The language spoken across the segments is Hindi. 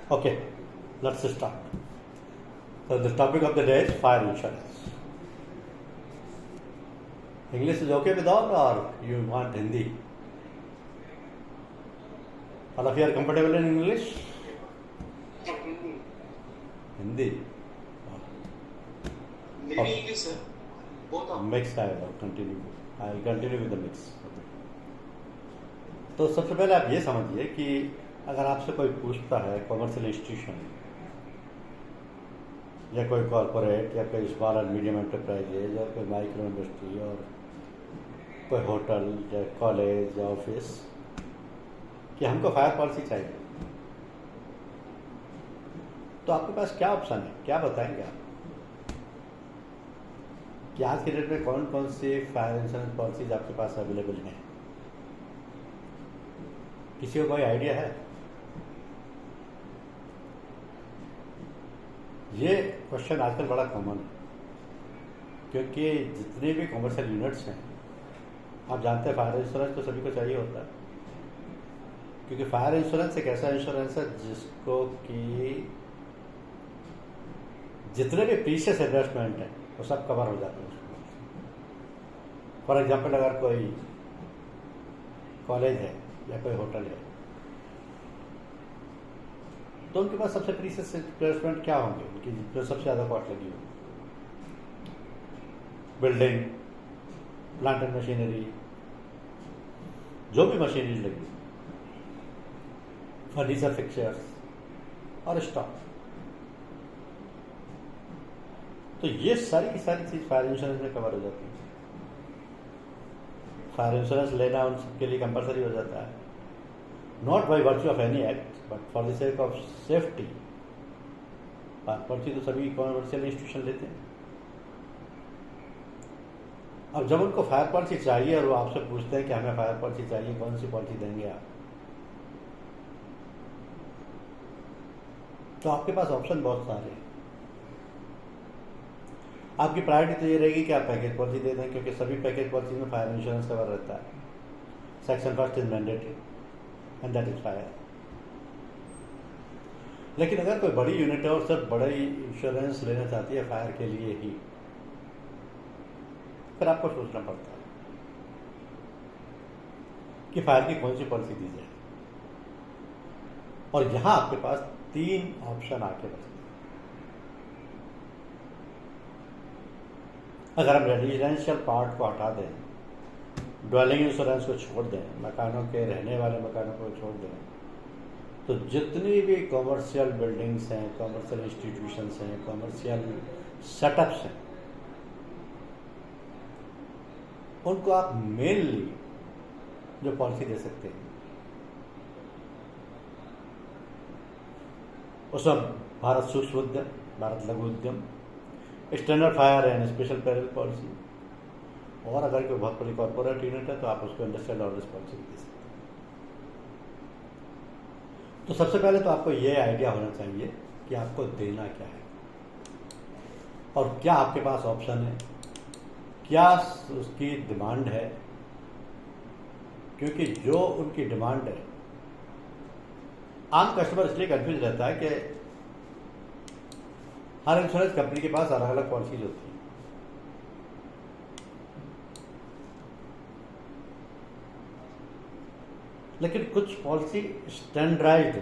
Okay, let's start. So the topic of the day is fire insurance. English is okay with all, or you want Hindi? All of you are comfortable in English? Hindi. Maybe English, sir. Both are. Mix I will continue. I will continue with the mix. तो सबसे पहले आप ये समझिए कि अगर आपसे कोई पूछता है कॉमर्शियल इंस्टीट्यूशन या कोई कॉरपोरेट या कोई स्मॉल एंड मीडियम एंटरप्राइजेज और कोई माइक्रो इंडस्ट्री और कोई होटल या कॉलेज या ऑफिस कि हमको फायर पॉलिसी चाहिए, तो आपके पास क्या ऑप्शन है, क्या बताएंगे आप कि आज के डेट में कौन कौन सी फायर इंश्योरेंस पॉलिसीज आपके पास अवेलेबल हैं? किसी को कोई आइडिया है? ये क्वेश्चन आजकल बड़ा कॉमन है, क्योंकि जितने भी कॉमर्शियल यूनिट्स हैं, आप जानते हैं फायर इंश्योरेंस तो सभी को चाहिए होता है, क्योंकि फायर इंश्योरेंस एक ऐसा इंश्योरेंस है जिसको कि जितने भी प्रीशियस इन्वेस्टमेंट है वो सब कवर हो जाते हैं उसको। फॉर एग्जाम्पल, अगर कोई कॉलेज है या कोई होटल है तो उनके पास सबसे प्रीशियस इन्वेस्टमेंट क्या होंगे, उनकी जो सबसे ज़्यादा कॉस्ट लगी होगी? बिल्डिंग, प्लांट एंड मशीनरी, जो भी मशीनरी लगी, फर्नीचर, फिक्चर्स और स्टॉक। तो ये सारी की सारी चीज फायर इंश्योरेंस में कवर हो जाती है। फायर इंश्योरेंस लेना उन सबके लिए कंपलसरी हो जाता है, not by virtue of any act but for the sake of safety. Fire policy तो सभी कॉमर्शियल इंस्टीट्यूशन लेते हैं। अब जब उनको फायर पॉलिसी चाहिए और वो आपसे पूछते हैं कि हमें फायर पॉलिसी चाहिए, कौन सी पॉलिसी देंगे आप, तो आपके पास ऑप्शन बहुत सारे हैं। आपकी प्रायोरिटी तो ये रहेगी कि आप पैकेज पॉलिसी दे दें, क्योंकि सभी पैकेज पॉलिसी में फायर इंश्योरेंस कवर रहता है। Section first is mandatory and that is fire. लेकिन अगर कोई बड़ी यूनिट है और सिर्फ बड़ा ही इंश्योरेंस लेना चाहती है फायर के लिए ही, फिर आपको सोचना पड़ता है कि फायर की कौन सी पॉलिसी दी जाए। और यहां आपके पास 3 ऑप्शन आके बचते हैं। अगर हम रेजिडेंशियल पार्ट को हटा दें, ड्वेलिंग इंश्योरेंस को छोड़ दें, मकानों के रहने वाले मकानों को छोड़ दें, तो जितनी भी कॉमर्शियल बिल्डिंग्स हैं, कॉमर्शियल इंस्टीट्यूशंस हैं, कॉमर्शियल सेटअप्स हैं, उनको आप मेनली जो पॉलिसी दे सकते हैं उसमें भारत सूक्ष्म उद्यम, भारत लघु उद्यम, standard fire and special peril policy, और अगर कोई बहुत बड़ी कॉर्पोरेट यूनिट है तो आप उसको इंडस्ट्रियल ऑर्डर्स पॉलिसी दे सकते हैं। तो सबसे पहले तो आपको ये आइडिया होना चाहिए कि आपको देना क्या है और क्या आपके पास ऑप्शन है, क्या उसकी डिमांड है। क्योंकि जो उनकी डिमांड है, आम कस्टमर इसलिए कंफ्यूज रहता है कि हर इंश्योरेंस कंपनी के पास अलग अलग पॉलिसीज होती हैं। लेकिन कुछ policy standardised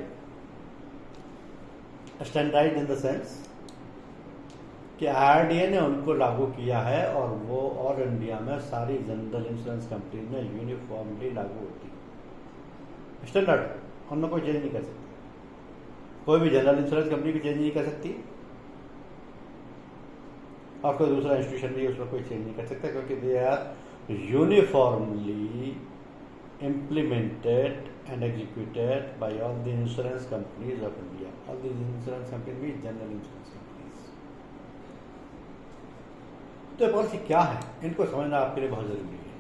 in the sense कि आरडीए ने उनको लागू किया है और वो ऑल इंडिया में सारी जनरल इंश्योरेंस कंपनी में यूनिफॉर्मली लागू होती है। स्टैंडर्ड, उनमें कोई चेंज नहीं कर सकती, कोई भी जनरल इंश्योरेंस कंपनी भी चेंज नहीं कर सकती और कोई दूसरा इंस्टीट्यूशन भी उसमें कोई चेंज नहीं कर सकता, क्योंकि they are uniformly implemented and executed by all the insurance companies of India. All these insurance companies, general insurance companies. तो ये पॉलिसी क्या है, इनको समझना आपके लिए बहुत जरूरी है।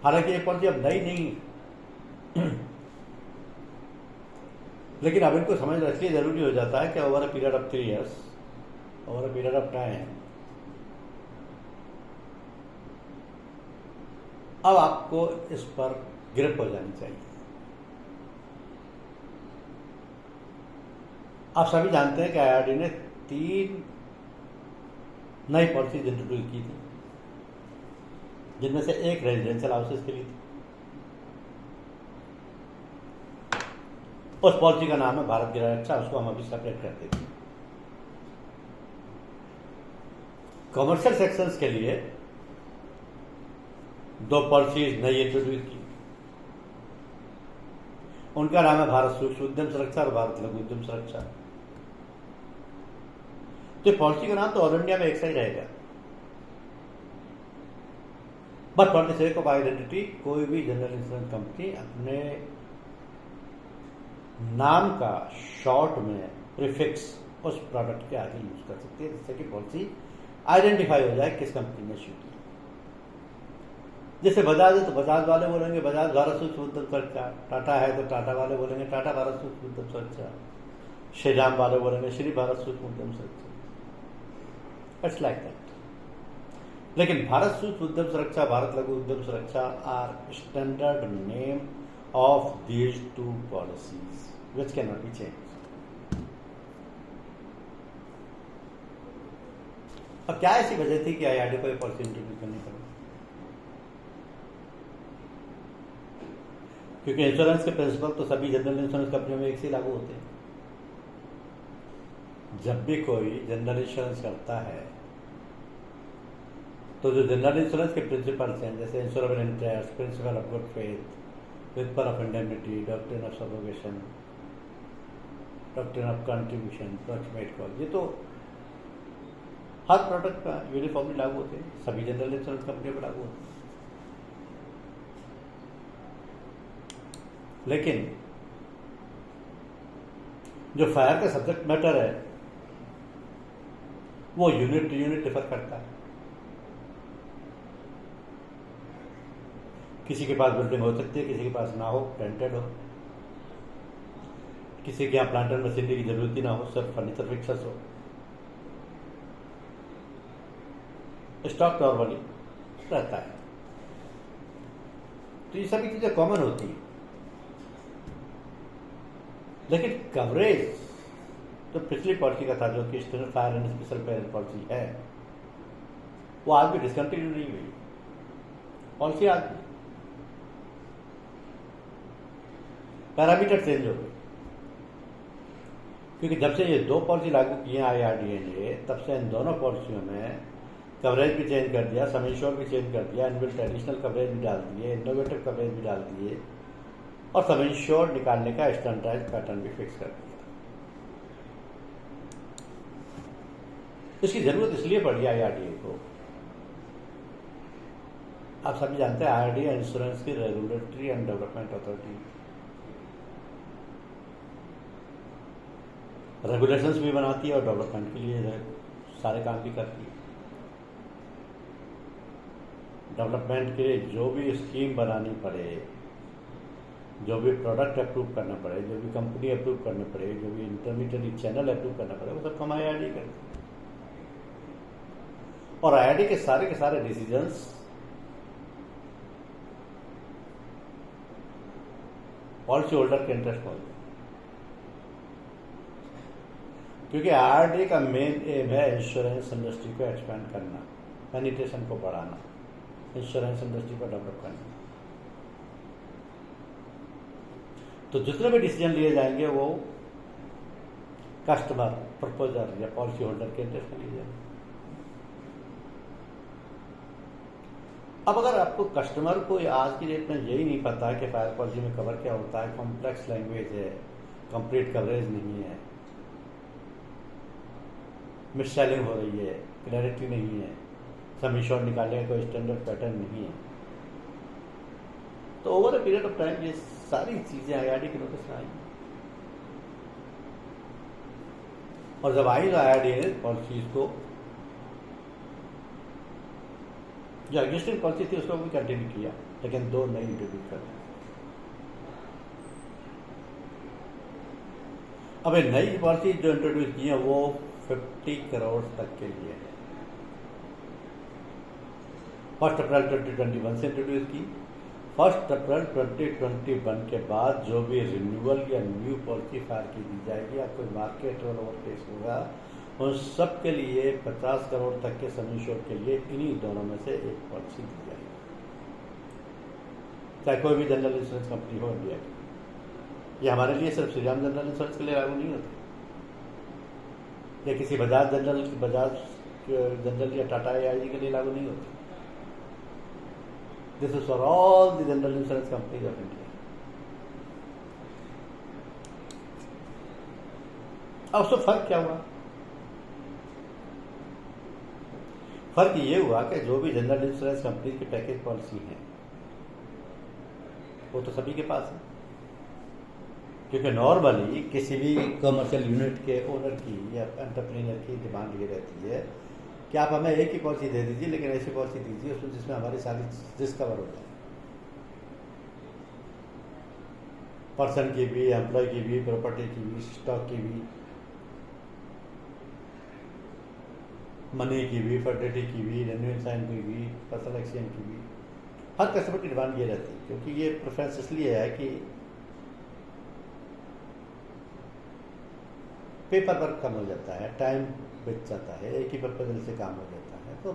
हालांकि ये पॉलिसी अब नई नहीं, लेकिन अब इनको समझना इसलिए जरूरी हो जाता है कि over a period of 3 years, over a period of time, अब आपको इस पर ग्रिप हो जानी चाहिए। आप सभी जानते हैं कि IRD ने 3 नई पॉलिसीज इंट्रोड्यूस की थी, जिनमें से एक रेजिडेंशियल हाउसेस के लिए थी। उस पॉलिसी का नाम है भारत गृह रक्षा, उसको हम अभी सेपरेट करते हैं। कमर्शियल सेक्शंस के लिए 2 पॉलिसीज नई इंट्रोड्यूस की, उनका नाम है भारत सूक्ष्म उद्यम सुरक्षा और भारत लघु उद्यम सुरक्षा। तो पॉलिसी का नाम तो ऑल इंडिया में एक सा ही रहेगा, but for the sake of identity कोई भी जनरल इंश्योरेंस कंपनी अपने नाम का शॉर्ट में प्रीफिक्स उस प्रोडक्ट के आगे यूज कर सकती है, जिससे कि पॉलिसी आइडेंटिफाई हो जाए किस कंपनी ने इश्यू की। जैसे बजाज है तो बजाज वाले बोलेंगे बजाज भारत सूक्ष्म उद्यम सुरक्षा, टाटा है तो टाटा वाले बोलेंगे टाटा भारत सूक्ष्म उद्यम सुरक्षा, श्रीराम वाले बोलेंगे Shri Bharat Sookshma Udyam Suraksha. It's like that. लेकिन Bharat Sookshma Udyam Suraksha, Bharat Laghu Udyam Suraksha are standard name of these 2 policies which can not be change. अब क्या ऐसी वजह थी कि IRD को ये पॉलिसी इंट्रोड्यूस करनी पड़ी? क्योंकि इंश्योरेंस के प्रिंसिपल तो सभी जनरल इंश्योरेंस कंपनियों में एक से लागू होते हैं। जब भी कोई जनरल इंश्योरेंस करता है तो जो जनरल इंश्योरेंस के प्रिंसिपल्स हैं, जैसे insurable interest, principle of good faith, principle of indemnity, doctrine of subrogation, doctrine of contribution, proximate call, ये तो हर प्रोडक्ट का यूनिफॉर्मली लागू होते हैं, सभी जनरल इंश्योरेंस कंपनियों पर लागू होते हैं। लेकिन जो फायर का सब्जेक्ट मैटर है वो यूनिट टू यूनिट डिफर करता है। किसी के पास बिल्डिंग हो सकती है, किसी के पास ना हो, रेंटेड हो, किसी के यहाँ प्लांट एंड मशीनरी की जरूरत ही ना हो, सिर्फ फर्नीचर फिक्सर्स हो, स्टॉक नॉर्मली रहता है। तो ये सभी चीजें कॉमन होती हैं। लेकिन कवरेज तो पिछली पॉलिसी का था, जो कि standard fire and special peril policy है, वो आज भी डिसकंटिन्यू नहीं हुई पॉलिसी। आज भी पैरामीटर चेंज हो गए, क्योंकि जब से ये 2 पॉलिसी लागू की है IRDA ने, तब से इन दोनों पॉलिसियों में कवरेज भी चेंज कर दिया, सम इंश्योर भी चेंज कर दिया, इनबिल्ट एडिशनल कवरेज भी डाल दिए, इनोवेटिव कवरेज भी डाल दिए, और सम इंश्योर निकालने का स्टैंडर्डाइज्ड पैटर्न भी फिक्स कर दिया। इसकी जरूरत इसलिए पड़ी IRDA को, आप सभी जानते हैं IRDA इंश्योरेंस की regulatory and development authority, regulations भी बनाती है और डेवलपमेंट के लिए सारे काम भी करती है। डेवलपमेंट के लिए जो भी स्कीम बनानी पड़े, जो भी प्रोडक्ट अप्रूव करना पड़े, जो भी कंपनी अप्रूव करना पड़े, जो भी इंटरमीडिएट चैनल अप्रूव करना पड़े, वो सब हम IRDA करते हैं। और IRDA के सारे डिसीजंस पॉलिसी होल्डर के इंटरेस्ट में, क्योंकि IRDA का मेन एम है इंश्योरेंस इंडस्ट्री को एक्सपेंड करना, पेनिट्रेशन को बढ़ाना, इंश्योरेंस इंडस्ट्री को डेवलप करना। तो जितने भी डिसीजन लिए जाएंगे वो कस्टमर, प्रपोजर या पॉलिसी होल्डर के इंटरेस्ट में लिए जाएंगे। अब अगर आपको कस्टमर को आज की डेट में यही नहीं पता कि फायर पॉलिसी में कवर क्या होता है, कॉम्प्लेक्स लैंग्वेज है, कंप्लीट कवरेज नहीं है, मिससेलिंग हो रही है, क्लैरिटी नहीं है, सम इंश्योर निकालने का कोई स्टैंडर्ड पैटर्न नहीं है, तो over a period of time ये सारी चीजें IRDA के नोटिस में आई। और जब आई तो IRDA ने पॉलिसीज को, जो एग्जिस्टिंग पॉलिसी थी उसको भी कंटिन्यू किया, लेकिन 2 नई इंट्रोड्यूस कर दी। अब ये नई पॉलिसी जो इंट्रोड्यूस की है वो 50 करोड़ तक के लिए है। 1 अप्रैल 2021 से इंट्रोड्यूस की, 1 अप्रैल 2021 के बाद जो भी रिन्यूअल या न्यू पॉलिसी फायर की दी जाएगी या कोई मार्केट रोल ओवर केस होगा, उन सब के लिए 50 करोड़ तक के सम इंश्योर्ड के लिए इन्हीं दोनों में से एक पॉलिसी दी जाएगी, चाहे कोई भी जनरल इंश्योरेंस कंपनी हो इंडिया की। ये हमारे लिए सिर्फ श्रीराम जनरल इंश्योरेंस के लिए लागू नहीं होती, या किसी बजाज जनरल या टाटा AIG के लिए लागू नहीं होती। This is for all the general insurance companies of India. अब उसमें फर्क क्या हुआ? फर्क ये हुआ कि जो भी जनरल इंश्योरेंस कंपनी की पैकेज पॉलिसी है वो तो सभी के पास है, क्योंकि नॉर्मली किसी भी कमर्शियल यूनिट के ओनर की या एंटरप्रेन्योर की डिमांड ये रहती है कि आप हमें एक ही पॉलिसी दे दीजिए, लेकिन ऐसी पॉलिसी दीजिए उसमें जिसमें हमारी सारी रिस्क कवर हो जाए, पर्सन की भी, एम्प्लॉय की भी, प्रॉपर्टी की भी, स्टॉक की भी, मनी की भी, फर्टिलिटी की भी, रेन्यूअल साइन की भी, पर्सनल एक्सचेंज की भी। हर कस्टमर की डिमांड ये रहती है, क्योंकि ये प्रेफरेंस इसलिए है कि पेपर वर्क कम हो जाता है, टाइम बच जाता है, एक ही प्रपोजल से काम हो जाता है, तो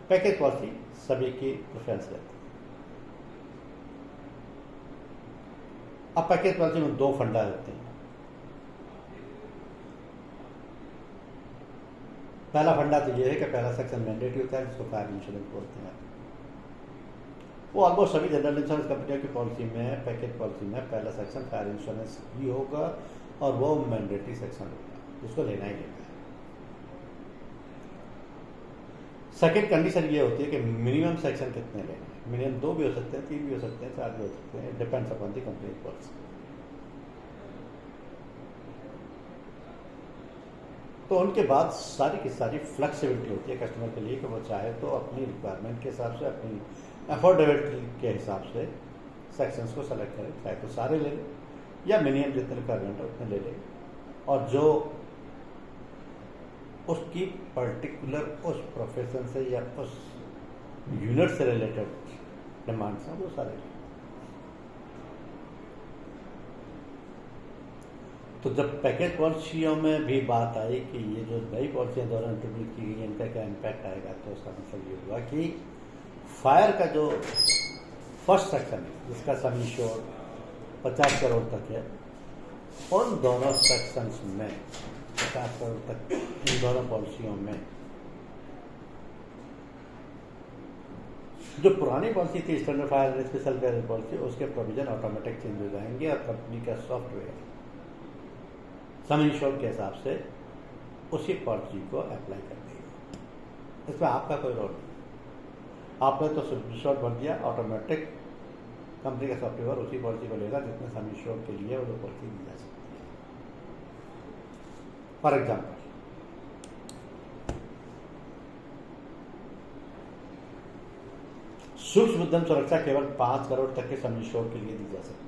पैकेज पॉलिसी सभी की प्रेफरेंस रहती है। अब पैकेज पॉलिसी में 2 फंडा होते हैं। पहला फंडा तो ये है कि पहला सेक्शन मैंडेटरी होता है, जिसको फायर इंश्योरेंस बोलते हैं। वो ऑलमोस्ट सभी जनरल इंश्योरेंस कंपनियों की पॉलिसी में, पैकेज पॉलिसी में पहला सेक्शन फायर इंश्योरेंस ही होगा और वो मैंडेटरी सेक्शन होगा, जिसको लेना ही लेना है। सेकेंड कंडीशन ये होती है कि मिनिमम सेक्शन कितने लेने हैं। मिनिमम 2 भी हो सकते हैं, 3 भी हो सकते हैं, 4 भी हो सकते हैं, depends upon the company policy. तो उनके बाद सारी की सारी फ्लेक्सिबिलिटी होती है कस्टमर के लिए कि वो चाहे तो अपनी रिक्वायरमेंट के हिसाब से, अपनी अफोर्डेबिलिटी के हिसाब से सेक्शंस को सेलेक्ट करें, चाहे तो सारे ले लें या मिनिमम जितने रिक्वायरमेंट है उतने ले लें, और जो उसकी पर्टिकुलर उस प्रोफेशन से या उस यूनिट से रिलेटेड डिमांड्स हैं वो सारे लें। तो जब पैकेज पॉलिसियों में भी बात आई कि ये जो नई पॉलिसियाँ द्वारा इंट्रोड्यूस की गई इनका क्या इम्पैक्ट आएगा, तो उसका मतलब ये हुआ कि फायर का जो फर्स्ट सेक्शन है, जिसका सम इंश्योर्ड 50 करोड़ तक है, उन दोनों सेक्शंस में 50 करोड़ तक इन दोनों पॉलिसियों में जो पुरानी पॉलिसी थी standard fire and special fire policy, उसके प्रोविजन ऑटोमेटिक चेंज हो जाएंगे और कंपनी का सॉफ्टवेयर सम इंश्योर्ड के हिसाब से उसी पॉलिसी को अप्लाई कर देगा। इसमें आपका कोई रोल नहीं, आपने तो सम इंश्योर्ड भर दिया, ऑटोमेटिक कंपनी का सॉफ्टवेयर उसी पॉलिसी को लेगा जितने सम इंश्योर्ड के लिए वो पॉलिसी दी जा सकती है। फॉर एग्जाम्पल, सूक्ष्म उद्यम सुरक्षा केवल 5 करोड़ तक के सम इंश्योर्ड के लिए दी जा सकती है।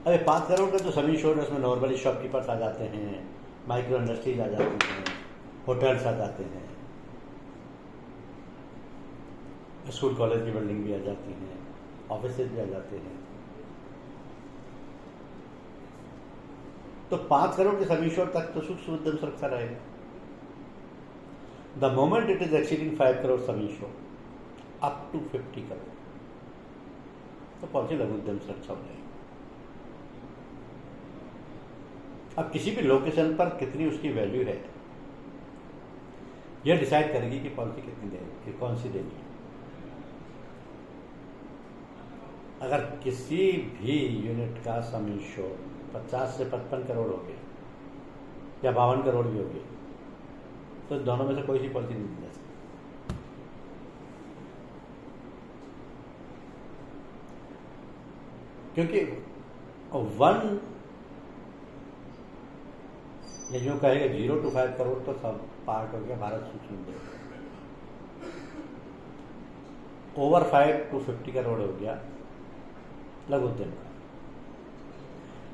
अरे 5 करोड़ का जो सम इंश्योर्ड है उसमें नॉर्मली शॉपकीपर्स आ जाते हैं, माइक्रो इंडस्ट्रीज आ जाती हैं, होटल्स आ जाते हैं, स्कूल कॉलेज की बिल्डिंग भी आ जाती हैं, ऑफिसेज भी आ जाते हैं। तो 5 करोड़ के सम इंश्योर्ड तक तो सूक्ष्म उद्यम सुरक्षा रहेगा। The moment it is exceeding 5 crore sum insured up to 50 crore तो पॉलिसी लघु उद्यम सुरक्षा हो जाएगी। अब किसी भी लोकेशन पर कितनी उसकी वैल्यू है यह डिसाइड करेगी कि पॉलिसी कितनी देगी, कौन सी देगी। अगर किसी भी यूनिट का सम इंश्योर्ड 50 से 55 करोड़ हो गया या 52 करोड़ भी हो गया, तो दोनों में से कोई सी पॉलिसी नहीं दी जा सकती। क्योंकि वन ये जो कहेगा 0 to 5 करोड़ तो सब पार्ट हो गया भारत सूक्ष्म उद्यम, ओवर 5 to 50 करोड़ हो गया लघु उद्यम का,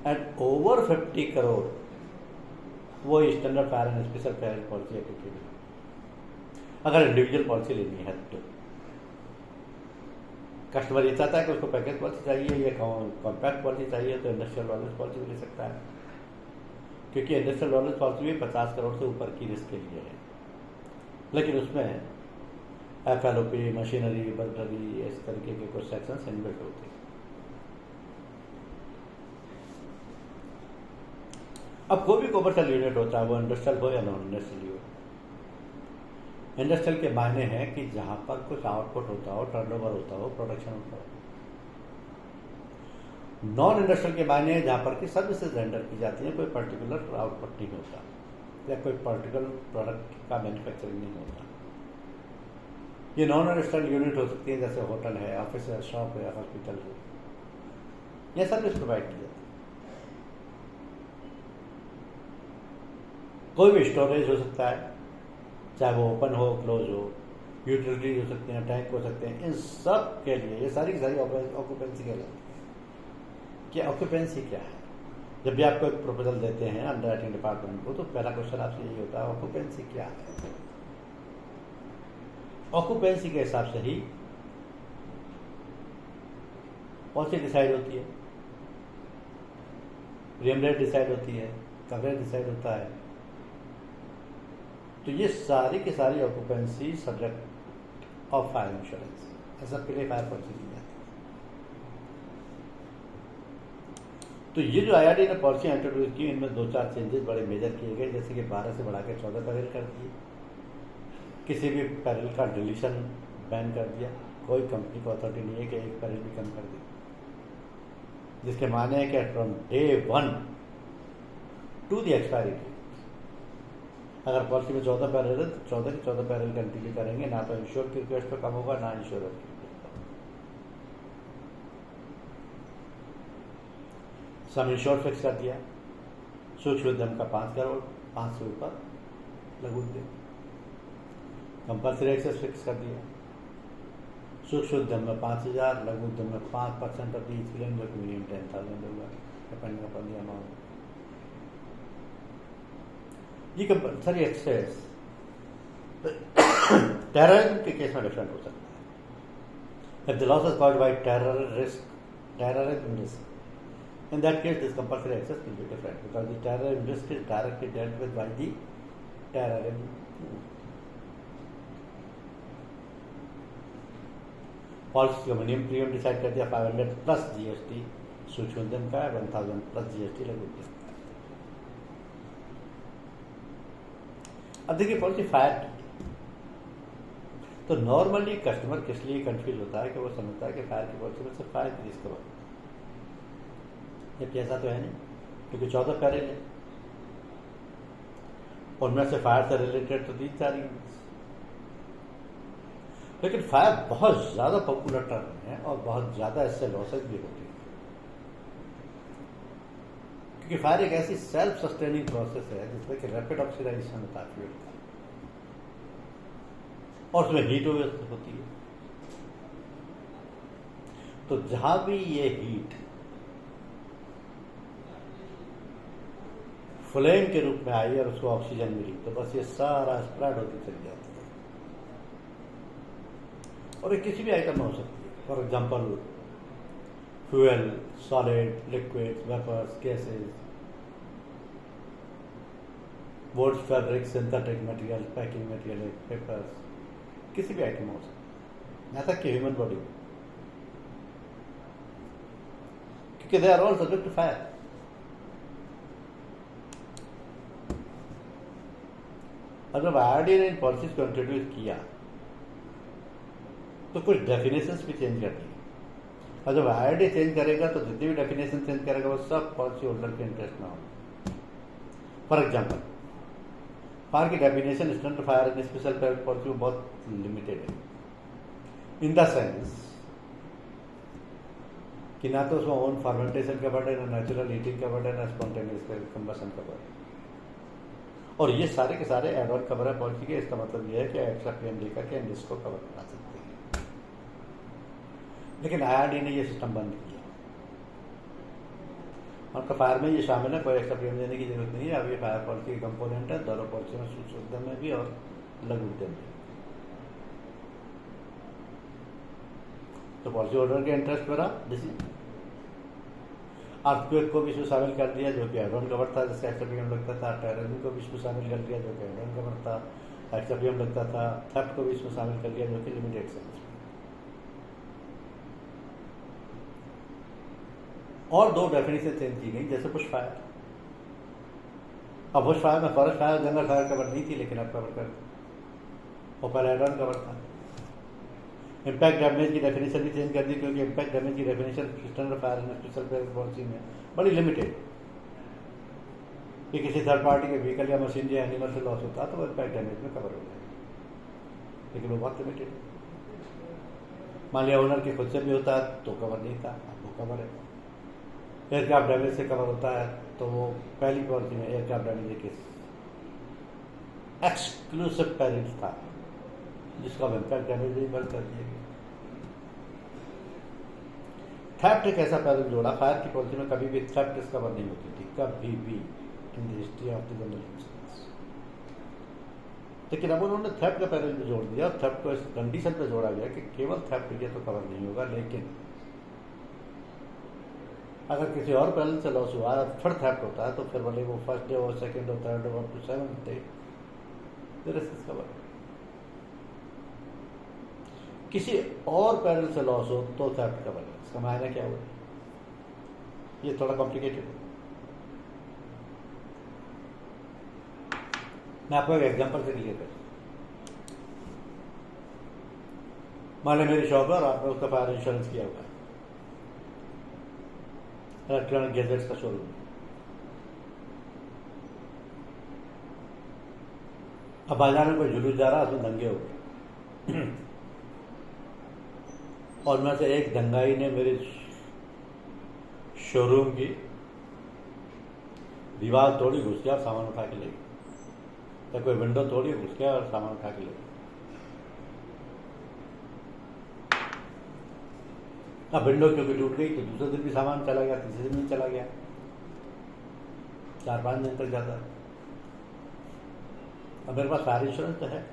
एंड ओवर 50 करोड़ वो standard fire and special fire policy applicable अगर इंडिविजुअल पॉलिसी लेनी है तो। कस्टमर ये चाहता है कि उसको पैकेज पॉलिसी चाहिए या कॉम्पैक्ट पॉलिसी चाहिए तो इंडस्ट्रियल वॉलेट पॉलिसी भी ले सकता है, क्योंकि इंडस्ट्रियल वॉलेट पॉलिसी भी 50 करोड़ से ऊपर की रिस्क के लिए है, लेकिन उसमें FLOP, मशीनरी, बर्टरी, इस तरीके के कुछ सेक्शंस इनबिल्ट होते हैं। अब कोई भी कमर्शियल यूनिट होता है, वो इंडस्ट्रियल हो या नॉन इंडस्ट्रियल हो। इंडस्ट्रियल के मायने हैं कि जहां पर कुछ आउटपुट होता हो, टर्नओवर होता हो, प्रोडक्शन होता हो। नॉन इंडस्ट्रियल के मायने हैं जहां पर की सर्विसेज रेंडर की जाती हैं, कोई पर्टिकुलर आउटपुट नहीं होता या कोई पर्टिकुलर प्रोडक्ट का मैन्युफैक्चरिंग नहीं होता। ये नॉन इंडस्ट्रियल यूनिट हो सकती है, जैसे होटल है, ऑफिस है, शॉप है, हॉस्पिटल है, यह सर्विस प्रोवाइड की जाती है। कोई भी स्टोरेज हो सकता है, चाहे वो ओपन हो, क्लोज हो, यूटिलिटीज हो सकते हैं, टैंक हो सकते हैं, इन सब के लिए ये सारी की सारी ऑक्यूपेंसी कहलाती है। कि ऑक्यूपेंसी क्या है? जब भी आपको एक प्रपोजल देते हैं अंडरराइटिंग डिपार्टमेंट को, तो पहला क्वेश्चन आपसे यही होता है, ऑक्यूपेंसी क्या है? ऑक्यूपेंसी के हिसाब से ही पॉलिसी डिसाइड होती है, प्रीमियम रेट डिसाइड होती है, कवरेज डिसाइड होता है। तो ये सारी की सारी occupancy subject of fire insurance, ऐसा पहले फायर पॉलिसी की जाती है। तो ये जो IRDA ने पॉलिसी इंट्रोड्यूस की, इनमें 2-4 चेंजेस बड़े मेजर किए गए, जैसे कि 12 से बढ़ा के 14 पैरेल कर दिए, किसी भी पैरेल का डिलीशन बैन कर दिया, कोई कंपनी को अथॉरिटी नहीं है कि एक पैरेल भी कम कर दे, जिसके माने हैं कि from day 1 to the expiry date, अगर पॉलिसी में 14 पैरेल है तो 14 के 14 पैरेल कंटिन्यू करेंगे, ना तो इंश्योर की रिक्वेस्ट पर कम होगा, ना इंश्योर की रिक्वेस्ट पर। सम इंश्योर फिक्स कर दिया, सूक्ष्म उद्यम का 5 करोड़, 5 से ऊपर लघु उद्यम। कंपल्सरी एक्सेस फिक्स कर दिया, सूक्ष्म उद्यम में 5,000, लघु उद्यम में 5% ऑफ ईच क्लेम, जो कि मिनिमम 10,000 होगा डिपेंडिंग अपॉन द अमाउंट। ये कंपल्सरी एक्सेस टेररिज्म के केस में डिफरेंट हो सकता है। If the loss is caused by terrorism risk, in that case this compulsory access will be different, because the terrorism risk is directly dealt with by the terrorism. Policy का मिनिमम प्रीमियम डिसाइड कर दिया 500 प्लस GST सूक्ष्म उद्यम का, 1000 प्लस GST लघु उद्यम। अब देखिए पॉलिसी फायर की, तो नॉर्मली कस्टमर किस लिए कंफ्यूज होता है कि वो समझता है कि फायर की पॉलिसी में सिर्फ फायर की रिस्क कवर, जबकि ऐसा तो है नहीं, क्योंकि 14 पैरेल है, उनमें से फायर से रिलेटेड तो 3-4 यूनिट्स। लेकिन फायर बहुत ज्यादा पॉपुलर टर्म है और बहुत ज्यादा इससे लॉसेज भी होती है, क्योंकि फायर एक ऐसी सेल्फ सस्टेनिंग प्रोसेस है जिसमें कि रैपिड ऑक्सीडाइजेशन होता है फ्यूल का, और उसमें हीट होती है। तो जहां भी ये हीट फ्लेम के रूप में आई और उसको ऑक्सीजन मिली, तो बस ये सारा स्प्रेड होती चली जाती है, और ये किसी भी आइटम में हो सकती है। For example fuel, solid, liquid, vapours, gases, board, fabric, synthetic material, packing material, papers, किसी भी आइटम हो सकता है, यहाँ तक कि ह्यूमन बॉडी, क्योंकि they are all subject to fire. और जब IRDA ने इन पॉलिसीज को इंट्रोड्यूस किया तो कुछ डेफिनेशंस भी चेंज कर दी, और जब IRDA चेंज करेगा तो जितनी भी डेफिनेशन चेंज करेगा वो सब पॉलिसी होल्डर के इंटरेस्ट में होगा। फॉर एग्जाम्पल फायर की definition standard fire and special policy में बहुत लिमिटेड है, इन द सेंस कि ना तो उसमें ओन फर्मेंटेशन कवर्ड है, ना नेचुरल हीटिंग कवर्ड है, ना स्पॉन्टेनियस कंबशन कवर्ड है, और ये सारे के सारे एड ऑन कवर है पॉलिसी के। इसका मतलब ये है कि एक्स्ट्रा क्लेम लेकर के इसको कवर करा सकते हैं, लेकिन IRDA ने ये सिस्टम बंद किया, और फायर में ये शामिल है, कोई एक्स्ट्रा क्लेम देने की जरूरत नहीं है। अब ये फायर पॉलिसी के कंपोनेंट है, दोनों पॉलिसी में, सूक्ष्म उद्यम में भी और लघु उद्यम में। तो पॉलिसी होल्डर के इंटरेस्ट पर डिसीजन। अर्थक्वेक को भी इसमें शामिल कर दिया जो कि एडवांस कवर था, जिसका एक्सप्रियम लगता था। टेररिज्म को भी इसमें शामिल कर दिया जो कि एडवांस कवर था, एक्सप्रियम लगता था। थेफ्ट को भी इसमें शामिल कर दिया जो कि लिमिटेड सेंस। और दो डेफिनेशन चेंज की गई, जैसे बुश फायर। अब बुश फायर में फॉरेस्ट फायर, जंगल फायर कवर नहीं थी, लेकिन अब कवर कर, और पहले एडवांस कवर था। इम्पैक्ट डैमेज की डेफिनेशन भी चेंज कर दी, क्योंकि इम्पैक्ट डैमेज की definition standard fire and special fire policy में बड़ी लिमिटेड, कि किसी थर्ड पार्टी के व्हीकल या मशीन या एनिमल से लॉस होता तो वो इम्पैक्ट डैमेज में कवर हो जाए, लेकिन वो बहुत लिमिटेड है। मान लिया ओनर के खुद से भी होता है तो कवर नहीं था, अब वो कवर है। एयरक्राफ्ट डैमेज से कवर होता है, तो वो पहली पॉलिसी में एयरक्राफ्ट डैमेज के एक्सक्लूसिव पेरिल था, जिसका इम्पैक्ट डैमेज भी बंद कर दिया गया। थेफ्ट एक ऐसा पेरिल जोड़ा, फायर की पॉलिसी में कभी भी थेफ्ट कवर नहीं होती थी, कभी भी in the history of the general insurance. लेकिन अब उन्होंने थेफ्ट का पेरिल भी जोड़ दिया, और थेफ्ट को इस कंडीशन पे जोड़ा गया कि केवल थेफ्ट ये तो कवर नहीं होगा, लेकिन अगर किसी और पेरिल से लॉस हुआ और फिर थेफ्ट होता है तो फिर भले वो फर्स्ट डे और सेकंड और थर्ड और to 7th day risk is cover. किसी और पेरिल से लॉस हो तो थेफ्ट कवर है। इसका मायना क्या हुआ? ये थोड़ा कॉम्प्लिकेटेड है। मैं आपको एक एग्जांपल से क्लियर कर, मान लो मेरी शॉप है और आपने उसका फायर इंश्योरेंस किया हुआ है, इलेक्ट्रॉनिक गैजेट्स का शोरूम। अब बाजार में कोई जुलूस जा रहा है, उसमें दंगे हो गए और में से एक दंगाई ने मेरे शोरूम की दीवार तोड़ी, घुस गया और सामान उठा के ले गया, या कोई विंडो तोड़ी, घुस गया और सामान उठा के ले गया। अब विंडो क्योंकि टूट गई तो दूसरे दिन भी सामान चला गया, तीसरे दिन भी चला गया, 4-5 दिन तक जाता। अब मेरे पास फायर इंश्योरेंस तो है,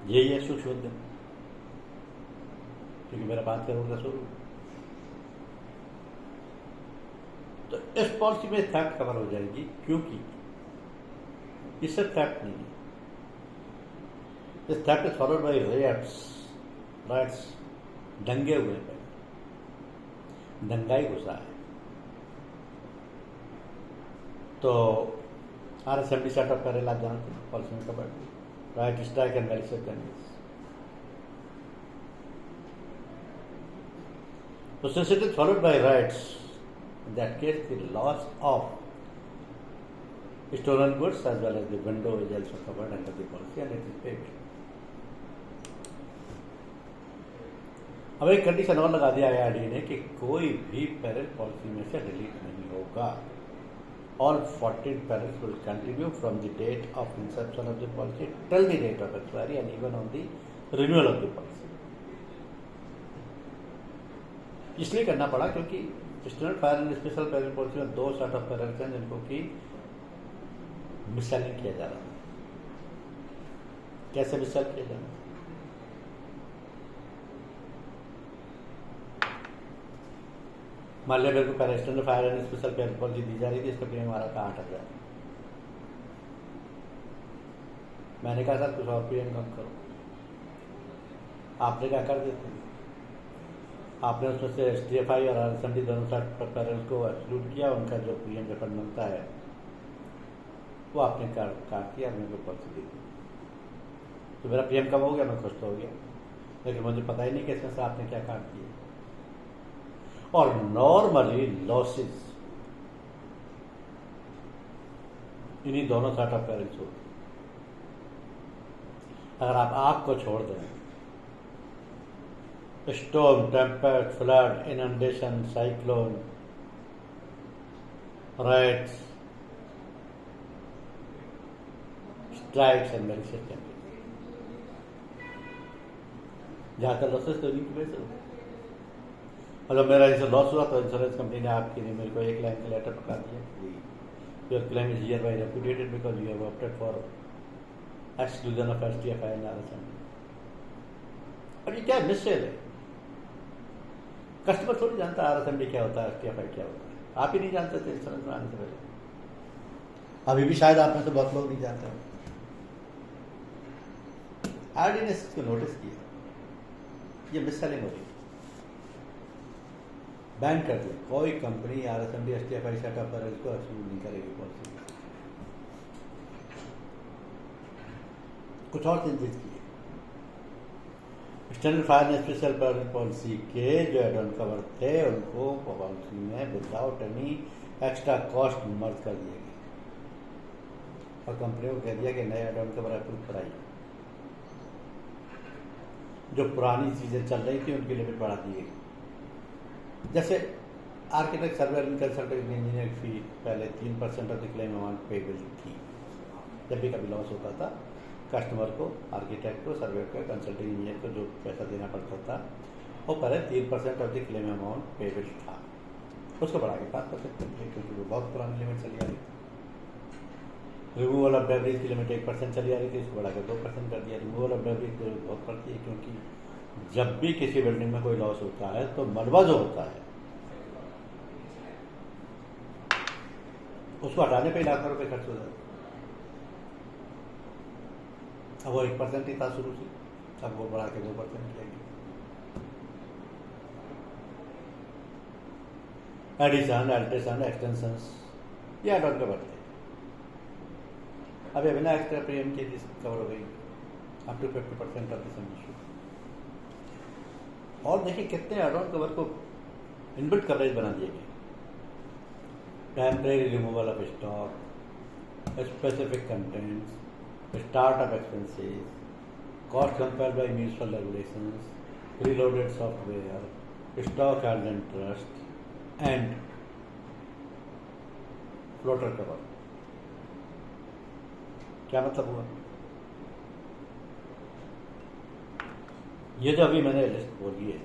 यही है सूक्ष्म उद्यम, क्योंकि मेरा 5 करोड़ का शोरूम। तो इस पॉलिसी में थेफ्ट कवर हो जाएगी, क्योंकि इससे थेफ्ट नहीं है। This theft is followed by rights. दंगे हुए पे दंगाई घुसा है, तो RSMD सेट ऑफ पेरिल आप जानते हैं, पॉलिसी में cover right strike and malicious damage. तो since it is followed by rights, in that case the loss of stolen goods as well as the window is also covered under the policy and it is paid. अब एक कंडीशन और लगा दिया IRDA ने कि कोई भी पेरिल पॉलिसी में से डिलीट नहीं होगा। All 14 perils will continue from the date of inception of the policy till the date of expiry and even on the renewal of the policy. इसलिए करना पड़ा क्योंकि standard fire and special peril policy में 2 सेट ऑफ पेरिल्स हैं जिनको कि मिससेलिंग किया जा रहा है। कैसे मिससेल किया जा रहा है? मान लिया मेरे को पहले standard fire and special peril policy दी जा रही थी, इसका प्रीमियम आ रहा था 8,000। मैंने कहा सर कुछ और प्रीमियम कम करो, आपने क्या कर देते, आपने उसमें से STFI और RSMD दोनों सेट पर पेरिल्स को एक्सक्लूड किया, उनका जो प्रीमियम रिफंड बनता है वो आपने काट दिया, मेरे को पॉलिसी दी, तो मेरा प्रीमियम कम हो गया, मैं खुश तो हो गया, लेकिन मुझे पता ही नहीं कि इसमें से आपने क्या काट दिया। और नॉर्मली लॉसेस इन्हीं दोनों सेट ऑफ पेरिल्स होते। अगर आप आग को छोड़ दें, storm, Tempest, flood, inundation, cyclone, rights, strikes and malicious damage, ज्यादातर लॉसेस तो इन्हीं की वजह से होते। मतलब मेरा जैसे लॉस हुआ तो इंश्योरेंस कंपनी ने आपके लिए मेरे को 1 लाइन का लेटर पकड़ा दिया, your claim is here bye reputed because you have opted for exclusion of STFI and RSMD। अब ये क्या मिससेल है? कस्टमर थोड़ी जानता है RSMD क्या होता है, STFI क्या होता है। आप ही नहीं जानते थे इंश्योरेंस बनाने से पहले, अभी भी शायद आप में से बहुत लोग नहीं जानते हैं। RD ने इसको नोटिस किया, ये मिससेलिंग हो रही, बैन कर दिया। कोई कंपनी RSMD STFI सेटअप पर इसको अप्रूव नहीं करेगी पॉलिसी। कुछ और चेंजेस किए। Standard fire and special policy के जो एड ऑन कवर थे उनको पॉलिसी में विदाउट एनी एक्स्ट्रा कॉस्ट मर्ज कर दिए गए और कंपनी को कह दिया कि नए एड ऑन कवर अप्रूव कराइए। जो पुरानी चीज़ें चल रही थी उनकी लिमिट बढ़ा दी गई। जैसे आर्किटेक्ट, सर्वेयर, कंसल्टेंट, इंजीनियर फी पहले 3% of the claim amount payable थी। जब भी कभी लॉस होता था कस्टमर को, आर्किटेक्ट को, सर्वेयर को, कंसल्टिंग इंजीनियर को जो पैसा देना पड़ता था वो पहले 3% of the claim amount payable था। उसको बढ़ा के 5% कर दिया क्योंकि वो बहुत पुरानी लिमिट चली आ रही थी। रिमूवल ऑफ डेब्रिज की लिमिट 1% चली आ रही थी, इसको बढ़ा के 2% कर दिया। रिमूवल ऑफ डेब्रिज की बहुत पड़ती है क्योंकि जब भी किसी बिल्डिंग में कोई लॉस होता है तो मलबा जो होता है उसको हटाने पे लाखों रुपए खर्च हो जाते। अब वो 1% ही था शुरू से, अब वो बढ़ा के 2% किया गया। एडिशन, एल्ट्रेशन, एक्सटेंशंस ये एड ऑन कवर थे। अभी बिना एक्स्ट्रा प्रीमियम की कवर हो गई up to 50% of the sum issue. और देखिए कितने एड ऑन कवर को इनबिल्ट कवरेज बना दिए गए। Temporary removal of stock, specific contents, start of expenses, cost compelled by municipal regulations, preloaded software, stock held in trust, and floater cover। क्या मतलब हुआ? ये जो अभी मैंने लिस्ट बोली है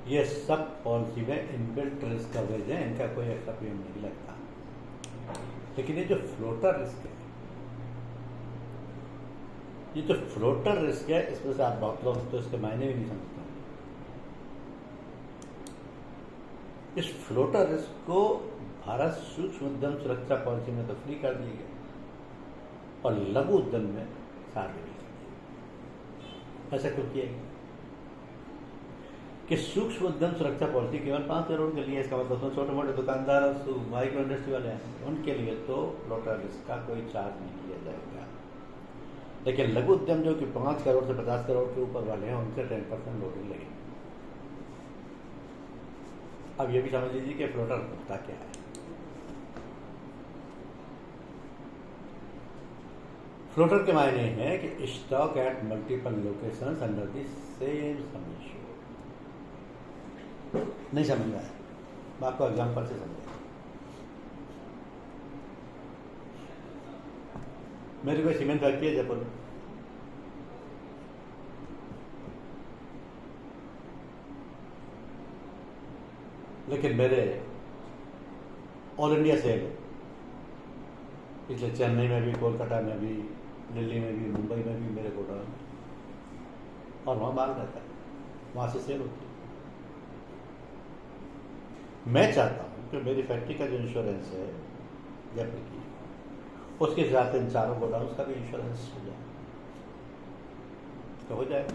ये सब पॉलिसी में इनबिल्ट रिस्क कवरेज है, इनका कोई एक्स्ट्रा प्रीमियम नहीं लगता। लेकिन ये जो फ्लोटर रिस्क है, ये जो फ्लोटर रिस्क है इसमें से आप बहुत लोग तो इसके मायने भी नहीं समझते। इस फ्लोटर रिस्क को भारत सूक्ष्म उद्यम सुरक्षा पॉलिसी में तो फ्री कर दी गई और लघु उद्यम में सार्वजनिक कर दी। ऐसा क्यों किया कि सूक्ष्म उद्यम सुरक्षा पॉलिसी केवल 5 करोड़ के लिए, इसका मतलब छोटे मोटे दुकानदार और माइक्रो इंडस्ट्री वाले हैं उनके लिए तो फ्लोटर रिस्क का कोई चार्ज नहीं लिया जाएगा। लेकिन लघु उद्यम जो कि 5 करोड़ से 50 करोड़ के ऊपर वाले हैं उनसे 10% लोडिंग लगेगी। अब ये भी समझ लीजिए कि फ्लोटर होता क्या है। फ्लोटर के मायने हैं कि stock at multiple locations under the same sum insured. नहीं समझ में आया, मैं आपको एग्जाम्पल से समझाऊंगा। मेरी कोई सीमेंट फैक्ट्री है जयपुर में, लेकिन मेरे ऑल इंडिया सेल है, इसलिए चेन्नई में भी, कोलकाता में भी, दिल्ली में भी, मुंबई में भी मेरे गोडाउन और वहाँ माल रहता है, वहाँ से सेल होती है। मैं चाहता हूँ कि मेरी फैक्ट्री का जो इंश्योरेंस है जयपुर की, उसके साथ इन चारों गोडाउन का भी इंश्योरेंस हो जाए तो हो जाएगा।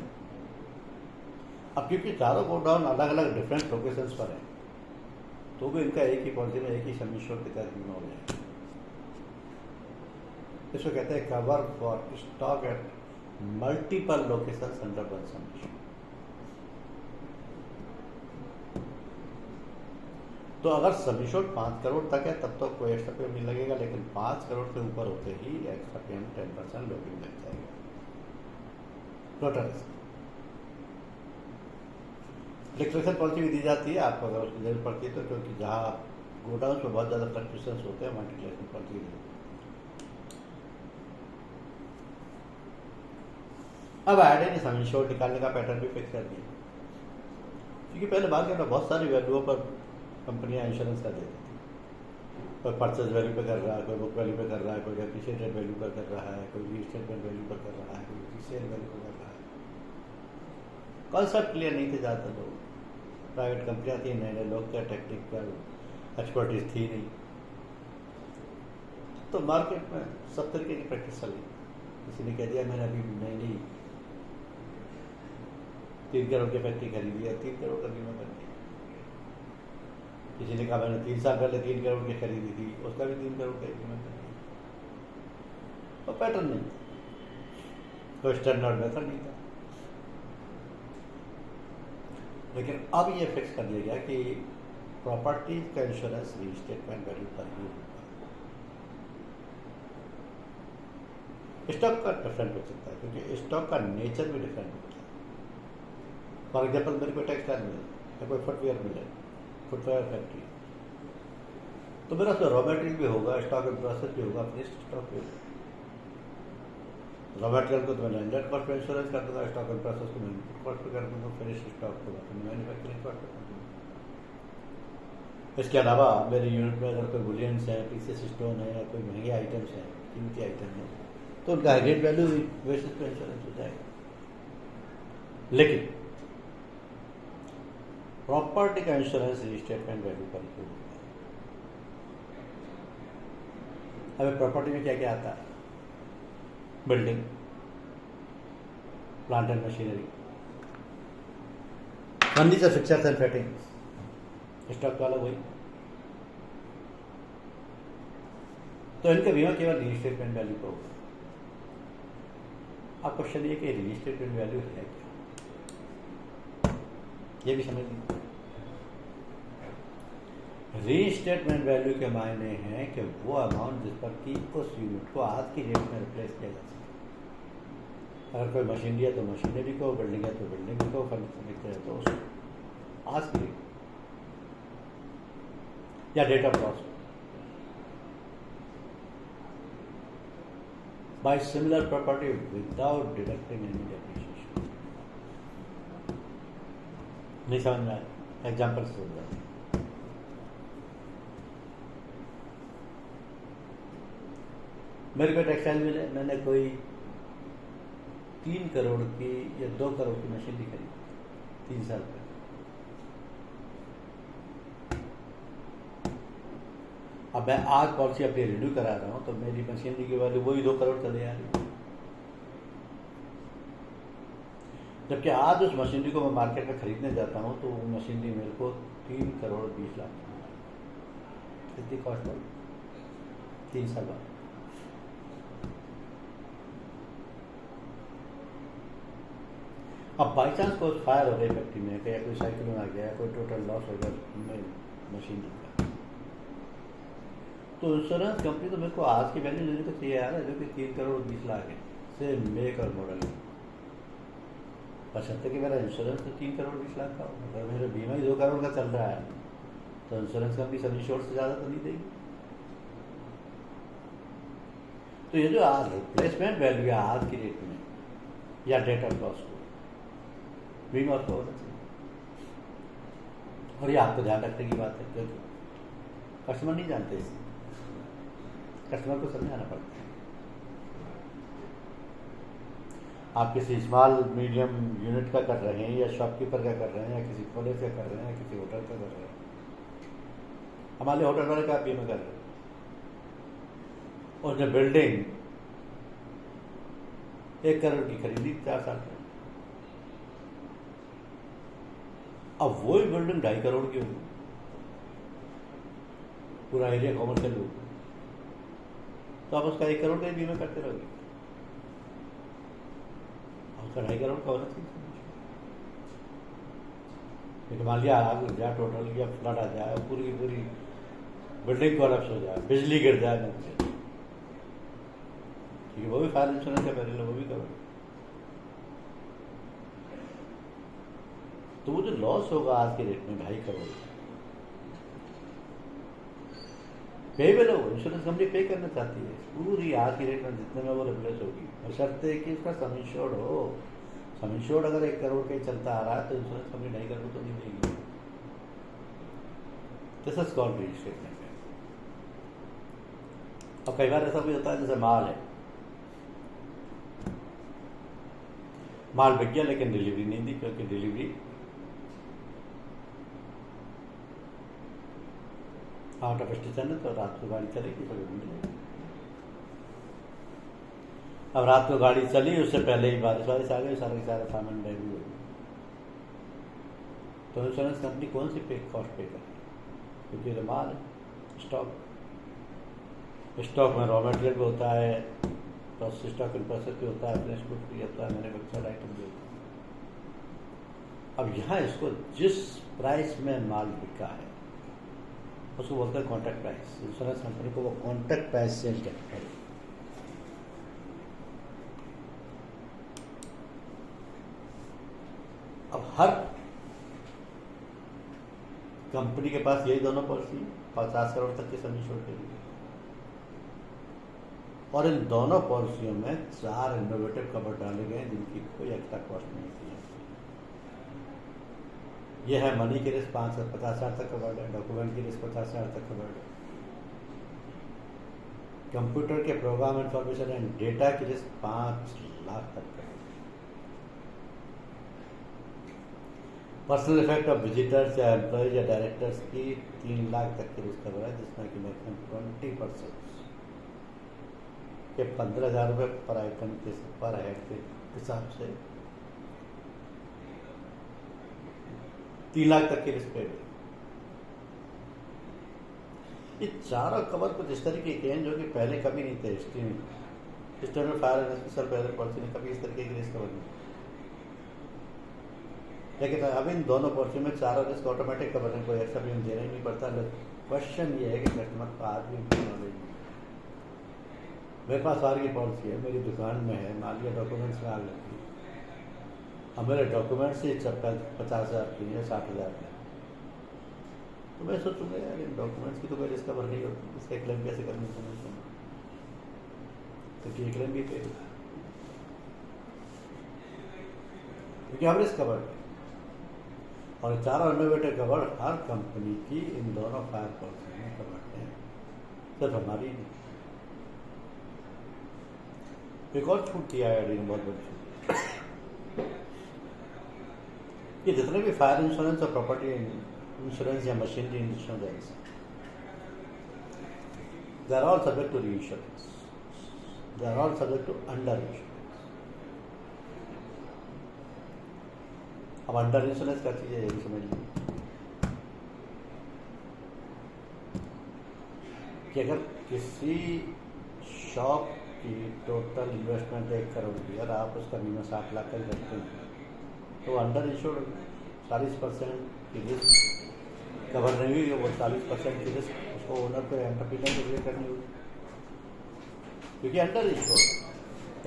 अब क्योंकि चारों गोडाउन अलग अलग डिफरेंट लोकेशंस पर हैं तो भी इनका एक ही पॉलिसी में एक ही सम इश्योर के तहत बीमा हो जाएगा। इसको कहते हैं cover for stock at multiple locations under one sum insured. तो अगर सम इश्योर 5 करोड़ तक है तब तो कोई एक्स्ट्रा पेमेंट नहीं लगेगा, लेकिन 5 करोड़ से ऊपर होते ही एक्स्ट्रा पेमेंट 10% लोडिंग लग जाएगा। टोटल डिक्लेरेशन पॉलिसी भी दी जाती है आपको अगर उसकी जरूरत पड़ती है तो, क्योंकि जहाँ गोडाउन में बहुत ज़्यादा फ्लक्चुएशंस होते हैं वहाँ डिक्लेरेशन पॉलिसी दी। अब आईडी ने सम इश्योर निकालने का पैटर्न भी फिक्स कर दिया, क्योंकि पहले मार्केट में बहुत सारी वैल्यूओं पर कंपनियां इंश्योरेंस कर देती थी। कोई परचेज वैल्यू पे कर रहा है, कोई बुक वैल्यू पे कर रहा है, कोई डेप्रिशिएटेड वैल्यू पर कर रहा है, कोई रीस्टेटमेंट वैल्यू पर कर रहा है, कोई रीसेल वैल्यू पर कर रहा है। कॉन्सेप्ट क्लियर नहीं थे ज़्यादातर लोग, प्राइवेट कंपनियाँ थी, नए नए लोग थे, टेक्निकल एक्सपर्टीज थी नहीं, तो मार्केट में सब तरीके की प्रैक्टिस चली। किसी ने कह दिया मैंने अभी नई 3 करोड़ की फैक्ट्री खरीदी है, 3 करोड़ का बीमा कर दिया। किसी ने कहा मैंने 3 साल पहले 3 करोड़ की खरीदी थी, उसका भी 3 करोड़ का बीमा कर दिया। तो पैटर्न नहीं, कोई स्टैंडर्ड मेथड नहीं था। लेकिन अब ये फिक्स कर दिया गया कि प्रॉपर्टी का इंश्योरेंस रीस्टेटमेंट वैल्यू पर ही होगा। स्टॉक का डिफरेंट हो सकता है, क्योंकि स्टॉक का नेचर भी डिफरेंट होता है। फॉर एग्जाम्पल मेरे को टेक्सटाइल मिले या कोई फुटवेयर मिले, फुटवेयर फैक्ट्री, तो मेरा उसमें रॉ मटेरियल भी होगा, स्टॉक इन प्रोसेस भी होगा, फिनिश्ड स्टॉक भी होगा। रॉ मटेरियल को तो मैं लैंडर कॉस्ट पर इंश्योरेंस कर दूंगा, स्टॉक इन प्रोसेस को मैं इनपुट कॉस्ट पर कर दूंगा, फिनिश्ड स्टॉक को मैं मैन्युफैक्चरिंग कॉस्ट पर कर दूंगा। इसके अलावा मेरे यूनिट में अगर कोई बुलियंस हैं, पीसीएस स्टोन है या कोई महंगे आइटम्स हैं, कीमती आइटम है, तो उनका एग्रीड वैल्यू बेसिस पे इंश्योरेंस हो जाएगा। लेकिन प्रॉपर्टी का इंश्योरेंस रीस्टेटमेंट वैल्यू पर ही होगा। अब प्रॉपर्टी में क्या क्या आता है? Building, plant and machinery, furniture, fixtures and fittings, stock वाला वही। तो इनका बीमा केवल रीस्टेटमेंट वैल्यू पर होगा। अब क्वेश्चन ये कि रीस्टेटमेंट वैल्यू है क्या, ये भी समझ लीजिए। रीस्टेटमेंट वैल्यू के मायने हैं कि वो अमाउंट जिस पर कि उस यूनिट को आज की रेट में रिप्लेस किया जा सके। अगर कोई मशीनरी है तो मशीनरी को, बिल्डिंग है तो बिल्डिंग को, फर्नीचर है तो उसको आज की रेट या date of loss by similar property without deducting any depreciation। नहीं समझ में आया? एग्जाम्पल से समझ आया। मेरे को टेक्सटाइल मिले, मैंने कोई 3 करोड़ की या 2 करोड़ की मशीनरी खरीदी 3 साल पहले। अब मैं आज पॉलिसी अपनी रिन्यू करा रहा हूँ, तो मेरी मशीनरी की वैल्यू वही 2 करोड़ चले आ रही है। जबकि आज उस मशीनरी को मैं मार्केट में खरीदने जाता हूँ तो वो मशीनरी मेरे को 3 करोड़ 20 लाख कितनी कॉस्ट पड़ी 3 साल बाद। अब बाई चांस कोई फायर हो गई फैक्ट्री में, या कोई साइक्लोन आ गया, कोई टोटल लॉस हो गया मशीनरी का, तो इंश्योरेंस कंपनी तो मेरे को आज की वैल्यू देने को तैयार है, जो कि 3 करोड़ 20 लाख है, सेम मेक और मॉडल है। बशर्ते कि मेरा इंश्योरेंस तो 3 करोड़ 20 लाख का होगा। अगर मेरा बीमा ही 2 करोड़ का चल रहा है तो इंश्योरेंस कंपनी सब इंश्योर से ज़्यादा तो नहीं देगी। तो ये जो आज रिप्लेसमेंट वैल्यू है आज की रेट में या डेट ऑफ लॉस को, बीमा उसको होना चाहिए। और ये आपको ध्यान रखने की बात है, क्योंकि कस्टमर नहीं जानते इसे, कस्टमर को समझाना पड़ता है। आप किसी स्मॉल मीडियम यूनिट का कर रहे हैं, या शॉपकीपर का कर रहे हैं, या किसी कॉलेज का कर रहे हैं, या किसी होटल का कर रहे हैं। हमारे होटल वाले का आप बीमा कर रहे हैं, और जब बिल्डिंग 1 करोड़ की खरीदी 4 साल पहले, अब वही बिल्डिंग 2.5 करोड़ की होगी, पूरा एरिया कॉमर्शियल होगा, तो आप उसका 1 करोड़ का ही बीमा करते रहोगे, उसका 2.5 करोड़ का होना चाहिए। लेकिन मान लिया आग लग जाए टोटल, या फ्लड आ जाए, पूरी की पूरी बिल्डिंग कोलैप्स हो जाए, बिजली गिर जाए नीचे, ठीक है, वो भी फायर इंश्योरेंस का पहले वो भी करो। तो वो जो लॉस होगा आज के रेट में 2.5 करोड़ पेबल हो, इंश्योरेंस कंपनी पे करना चाहती है पूरी आज की रेट में जितने में वो रिप्लेस होगी, और शर्त है कि उसका सम इंश्योर्ड हो। सम इंश्योर्ड अगर 1 करोड़ का ही चलता आ रहा है तो इंश्योरेंस कंपनी 2.5 करोड़ तो नहीं देगी। This is called restatement. और कई बार ऐसा भी होता है जैसे माल है, माल बिक गया लेकिन डिलीवरी नहीं दी, क्योंकि डिलीवरी आउट ऑफ स्टेशन है तो रात को गाड़ी चलेगी तो मिलेगी। अब रात को गाड़ी चली, उससे पहले ही बारिश आ गई, सारा का सारा सामान डैमेज हो गया, तो इंश्योरेंस कंपनी कौन सी कॉस्ट पे करे? क्योंकि तो माल है, स्टॉक में रॉ मटेरियल भी होता है, प्लस स्टॉक इन प्रोसेस भी होता है, फिनिश गुड भी होता है, मैन्युफैक्चर्ड आइटम भी होता है। अब यहाँ इसको जिस प्राइस में माल बिका है उसको बोलते हैं कॉन्ट्रैक्ट प्राइस। इंश्योरेंस कंपनी को वो कॉन्ट्रैक्ट प्राइस सेल करता है। अब हर कंपनी के पास यही दोनों पॉलिसी 50 करोड़ तक के सम इंश्योर्ड के लिए, और इन दोनों पॉलिसियों में 4 इनोवेटिव कवर डाले गए जिनकी कोई एक्स्ट्रा कॉस्ट नहीं थी। यह है मनी की रिस्क 50 हज़ार तक कवर्ड है, डॉक्यूमेंट की रिस्क 50 हज़ार तक कवर्ड है, कंप्यूटर के प्रोग्राम इंफॉर्मेशन एंड डेटा की रिस्क 5 लाख तक है, पर्सनल इफेक्ट ऑफ विजिटर्स या एम्प्लॉयज या डायरेक्टर्स की 3 लाख तक की रिस्क कवर है, जिसमें कि मैक्सिमम 20% के 15,000 रुपये पर आइटम के पर हेड के हिसाब से 3 लाख तक की रिस्क पे। ये चारों कवर कुछ इस तरीके के हैं जो कि पहले कभी नहीं थे हिस्ट्री में। हिस्ट्री में फायर एंड स्पेशल पहले पॉलिसी ने कभी इस तरीके की रिस्क कवर नहीं, लेकिन अब इन दोनों पॉलिसी में चारों रिस्क ऑटोमेटिक कवर है, कोई एक्स्ट्रा प्रीमियम देना ही नहीं पड़ता। क्वेश्चन ये है कि कस्टमर को आज भी नॉलेज नहीं। मेरे पास आर की पॉलिसी है, मेरी दुकान में है, मान लिया डॉक्यूमेंट्स में आग लगती है, अब मेरे डॉक्यूमेंट्स ही 50,000 की है, 60,000 की, तो मैं सोचूंगा यार इन डॉक्यूमेंट्स की तो कोई रिस्क कवर नहीं होती, इसका क्लेम कैसे करनी चाहिए, क्योंकि क्लेम भी पे, क्योंकि हम रिस्क कवर और चारों इनोवेटिव कवर हर कंपनी की इन दोनों फायर पॉलिसी में कवर है, सिर्फ हमारी नहीं। एक और छूट दिया है ने, बहुत बड़ी छूट, कि जितने भी फायर इंश्योरेंस और प्रॉपर्टी इंश्योरेंस या machinery insurance, they are all subject to reinsurance, they are all subject to under insurance. अब अंडर इंश्योरेंस क्या चीज़ है ये भी समझ लीजिए कि अगर किसी शॉप की टोटल इन्वेस्टमेंट 1 करोड़ की, अगर आप उसका बीमा 60 लाख का ही करते हैं तो अंडर इंश्योर्ड 40% की रिस्क कवर नहीं हुई, वो 40% की रिस्क उसको ओनर को एंटरप्रेन्योर को क्लियर करनी होगी, क्योंकि अंडर इंश्योर्ड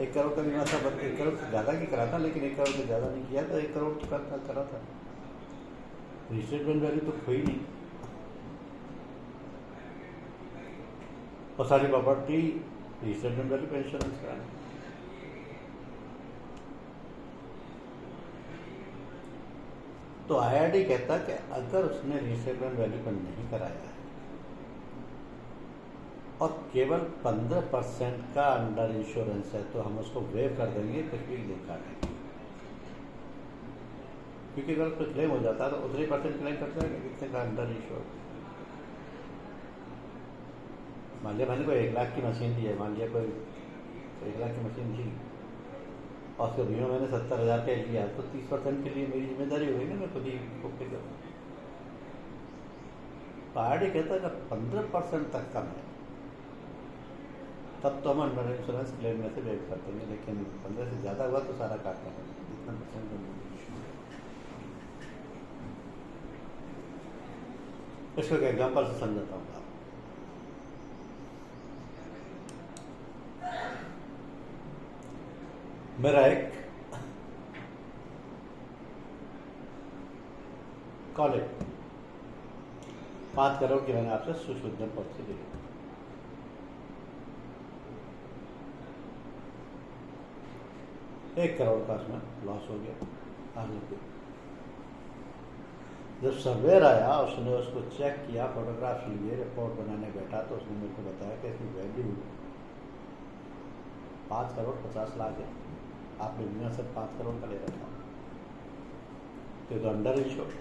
1 करोड़ का बीमा था, 1 करोड़ से ज़्यादा की करा था, लेकिन 1 करोड़ से ज़्यादा नहीं किया तो 1 करोड़ तो करा था, रिस्ट्रेटमेंट वैल्यू तो कोई नहीं, और सारी प्रॉपर्टी रिस्ट्रेटमेंट वैल्यू पे इंश्योरेंस कराना। तो IRD कहता कि अगर उसने रिस्ट्रेटमेंट वैल्यू पर नहीं कराया है और केवल 15% का अंडर इंश्योरेंस है तो हम उसको वेव कर देंगे, कुछ भी नहीं काटेंगे, क्योंकि अगर उसको क्लेम हो जाता है तो उतने % क्लेम कर जाएगा कितने का अंडर इंश्योर। मान लिया मैंने कोई 1 लाख की मशीन दी है, मान लिया कोई 1 लाख की मशीन दी और उसका बीमा मैंने 70,000 का लिया, तो 30% के लिए मेरी जिम्मेदारी होगी ना, मैं खुद ही पे करूँ। IRD कहता है अगर 15% तक कम है तब तो हम अंडर इंश्योरेंस क्लेम में से वेव कर देंगे, लेकिन 15 से ज़्यादा हुआ तो सारा काटना पड़ेगा, जितना %। इसको एक एग्जाम्पल से समझाता हूँ। मेरा एक कॉलेज 5 करोड़ की मैंने आपसे सुशोधन पॉलिसी ली, 1 करोड़ का उसमें लॉस हो गया आगे पे। जब सर्वेयर आया, उसने उसको चेक किया, फोटोग्राफ्स लिए, रिपोर्ट बनाने बैठा, तो उसने मेरे को बताया कि इसकी वैल्यू 5 करोड़ 50 लाख है, आपने बीमा सिर्फ 5 करोड़ का ले रखा, तो अंडर इंश्योर्ड।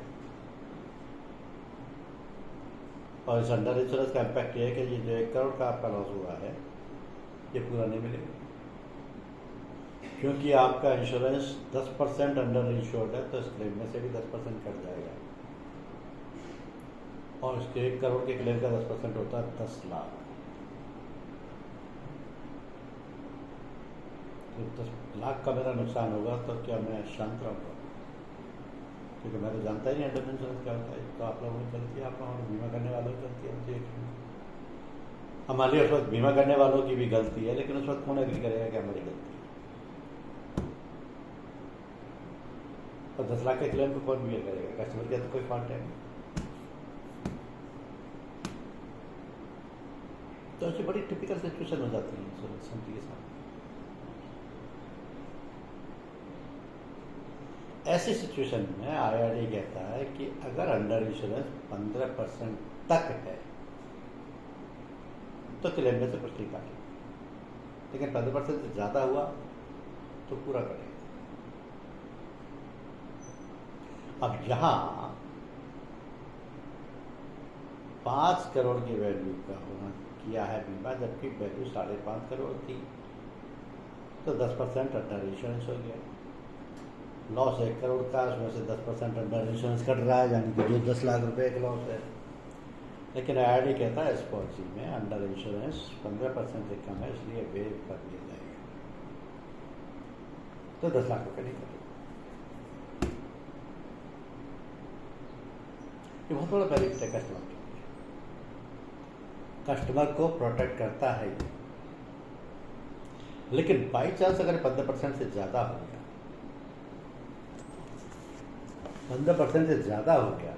और इस अंडर इंश्योरेंस का इम्पैक्ट ये है कि ये जो 1 करोड़ का आपका लॉस हुआ है ये पूरा नहीं मिलेगा, क्योंकि आपका इंश्योरेंस 10% अंडर इंश्योर्ड है, तो इस क्लेम में से भी 10% कट जाएगा। और इसके 1 करोड़ के क्लेम का 10% होता है 10 लाख। तो 10 लाख का मेरा नुकसान होगा तो क्या मैं शांत रहूँगा? क्योंकि मैं तो जानता ही नहीं अंडर इंश्योरेंस क्या होता है। तो आप लोगों की गलती है, आप लोगों ने बीमा करने वालों की गलती है, मुझे हमारी उस वक्त बीमा करने वालों की भी गलती है, लेकिन उस वक्त कौन एग्री करेगा कि हमारी गलती है? और 10 लाख के क्लेम को कौन बियर करेगा? कस्टमर का तो कोई फॉल्ट है नहीं। तो ऐसी बड़ी टिपिकल सिचुएशन हो जाती है इंश्योरेंस कंपनी के साथ। ऐसी सिचुएशन में IRDAI कहता है कि अगर अंडर इंश्योरेंस 15% तक है तो क्लेम में से कुछ नहीं काटेगा, लेकिन 15% से ज़्यादा हुआ तो पूरा करेगा। अब यहाँ 5 करोड़ की वैल्यू का होना किया है बीमा, जबकि वैल्यू 5.5 करोड़ थी, तो 10% अंडर इंश्योरेंस हो गया। लॉस 1 करोड़ का, उसमें से 10% अंडर इंश्योरेंस कट रहा है, यानी कि जो 10 लाख रुपए का लॉस है। लेकिन IRDAI कहता है इस पॉलिसी में अंडर इंश्योरेंस 15% से कम है, इसलिए वेव कर दिया जाएगा, तो 10 लाख रुपए नहीं कटेगा। ये बहुत बड़ा बेनिफिट है कस्टमर के लिए, कस्टमर को प्रोटेक्ट करता है ये। लेकिन बाई चांस अगर 15% से ज़्यादा हो गया, 15% से ज़्यादा हो गया